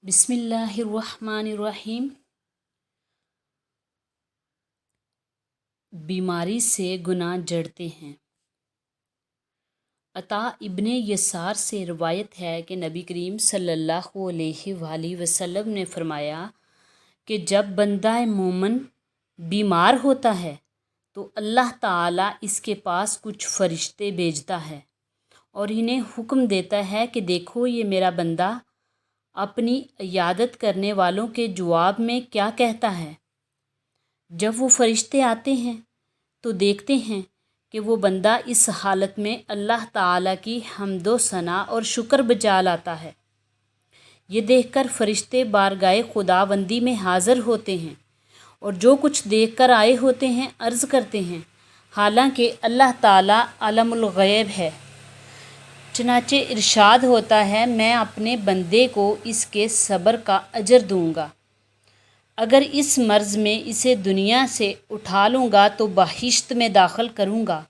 بسم اللہ الرحمن الرحیم۔ بیماری سے گناہ جڑتے ہیں۔ عطا ابن یسار سے روایت ہے کہ نبی کریم صلی اللہ علیہ وآلہ وسلم نے فرمایا کہ جب بندہ مومن بیمار ہوتا ہے تو اللہ تعالیٰ اس کے پاس کچھ فرشتے بھیجتا ہے اور انہیں حکم دیتا ہے کہ دیکھو یہ میرا بندہ اپنی عیادت کرنے والوں کے جواب میں کیا کہتا ہے۔ جب وہ فرشتے آتے ہیں تو دیکھتے ہیں کہ وہ بندہ اس حالت میں اللہ تعالیٰ کی حمد و ثنا اور شکر بجا لاتا ہے۔ یہ دیکھ کر فرشتے بارگاہ خداوندی میں حاضر ہوتے ہیں اور جو کچھ دیکھ کر آئے ہوتے ہیں عرض کرتے ہیں، حالانکہ اللہ تعالیٰ عالم الغیب ہے۔ چنانچہ ارشاد ہوتا ہے، میں اپنے بندے کو اس کے صبر کا اجر دوں گا۔ اگر اس مرض میں اسے دنیا سے اٹھا لوں گا تو بہشت میں داخل کروں گا،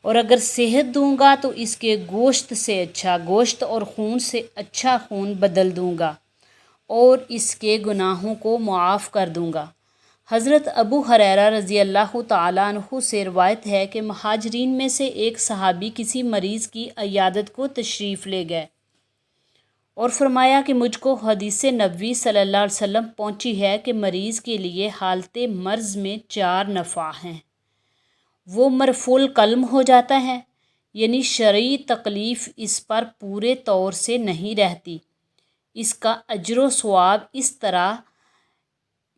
اور اگر صحت دوں گا تو اس کے گوشت سے اچھا گوشت اور خون سے اچھا خون بدل دوں گا اور اس کے گناہوں کو معاف کر دوں گا۔ حضرت ابو ہریرہ رضی اللہ تعالیٰ عنہ سے روایت ہے کہ مہاجرین میں سے ایک صحابی کسی مریض کی عیادت کو تشریف لے گئے اور فرمایا کہ مجھ کو حدیث نبوی صلی اللہ علیہ وسلم پہنچی ہے کہ مریض کے لیے حالت مرض میں 4 نفع ہیں۔ وہ مرفوع القلم ہو جاتا ہے، یعنی شرعی تکلیف اس پر پورے طور سے نہیں رہتی۔ اس کا اجر و ثواب اس طرح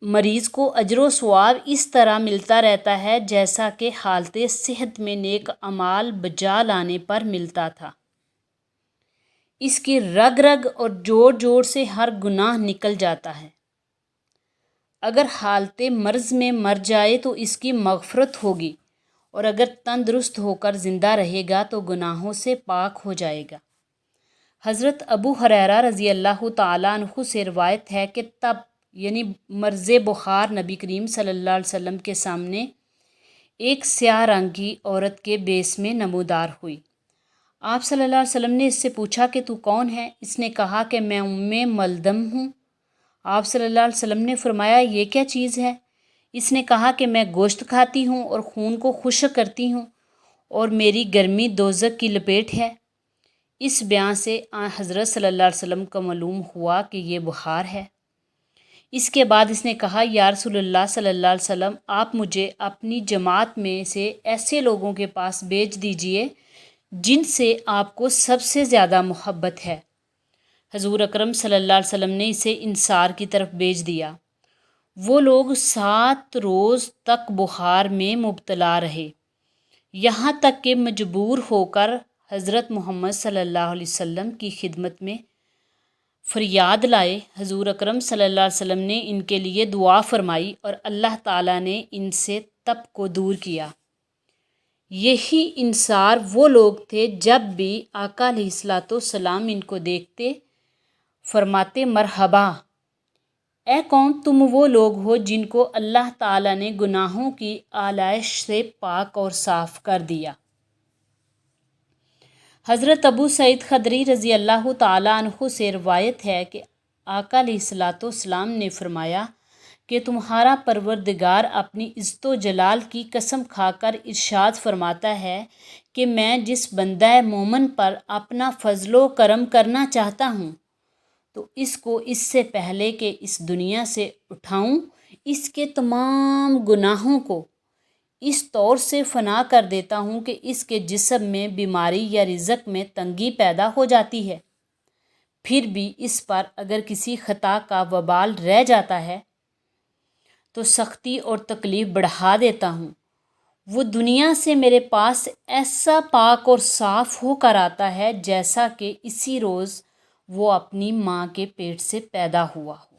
مریض کو اجر و ثواب اس طرح ملتا رہتا ہے جیسا کہ حالت صحت میں نیک اعمال بجا لانے پر ملتا تھا۔ اس کی رگ رگ اور جوڑ جوڑ سے ہر گناہ نکل جاتا ہے۔ اگر حالت مرض میں مر جائے تو اس کی مغفرت ہوگی، اور اگر تندرست ہو کر زندہ رہے گا تو گناہوں سے پاک ہو جائے گا۔ حضرت ابو ہریرہ رضی اللہ تعالیٰ عنہ سے روایت ہے کہ تب یعنی مرض بخار نبی کریم صلی اللہ علیہ وسلم کے سامنے ایک سیاہ رنگی عورت کے بیس میں نمودار ہوئی۔ آپ صلی اللہ علیہ وسلم نے اس سے پوچھا کہ تو کون ہے؟ اس نے کہا کہ میں ملدم ہوں۔ آپ صلی اللہ علیہ وسلم نے فرمایا، یہ کیا چیز ہے؟ اس نے کہا کہ میں گوشت کھاتی ہوں اور خون کو خشک کرتی ہوں، اور میری گرمی دوزخ کی لپیٹ ہے۔ اس بیان سے حضرت صلی اللہ علیہ وسلم کو معلوم ہوا کہ یہ بخار ہے۔ اس کے بعد اس نے کہا، یا رسول اللہ صلی اللہ علیہ وسلم، آپ مجھے اپنی جماعت میں سے ایسے لوگوں کے پاس بھیج دیجئے جن سے آپ کو سب سے زیادہ محبت ہے۔ حضور اکرم صلی اللہ علیہ وسلم نے اسے انصار کی طرف بھیج دیا۔ وہ لوگ 7 روز تک بخار میں مبتلا رہے، یہاں تک کہ مجبور ہو کر حضرت محمد صلی اللہ علیہ وسلم کی خدمت میں فریاد لائے۔ حضور اکرم صلی اللہ علیہ وسلم نے ان کے لیے دعا فرمائی اور اللہ تعالیٰ نے ان سے تپ کو دور کیا۔ یہی انصار وہ لوگ تھے جب بھی آقا علیہ الصلوۃ والسلام ان کو دیکھتے فرماتے، مرحبا، اے قوم، تم وہ لوگ ہو جن کو اللہ تعالیٰ نے گناہوں کی آلائش سے پاک اور صاف کر دیا۔ حضرت ابو سعید خدری رضی اللہ تعالیٰ عنہ سے روایت ہے کہ آقا علیہ الصلوۃ والسلام نے فرمایا کہ تمہارا پروردگار اپنی عزت و جلال کی قسم کھا کر ارشاد فرماتا ہے کہ میں جس بندہ مومن پر اپنا فضل و کرم کرنا چاہتا ہوں تو اس کو اس سے پہلے کہ اس دنیا سے اٹھاؤں، اس کے تمام گناہوں کو اس طور سے فنا کر دیتا ہوں کہ اس کے جسم میں بیماری یا رزق میں تنگی پیدا ہو جاتی ہے۔ پھر بھی اس پر اگر کسی خطا کا وبال رہ جاتا ہے تو سختی اور تکلیف بڑھا دیتا ہوں۔ وہ دنیا سے میرے پاس ایسا پاک اور صاف ہو کر آتا ہے جیسا کہ اسی روز وہ اپنی ماں کے پیٹ سے پیدا ہوا ہو۔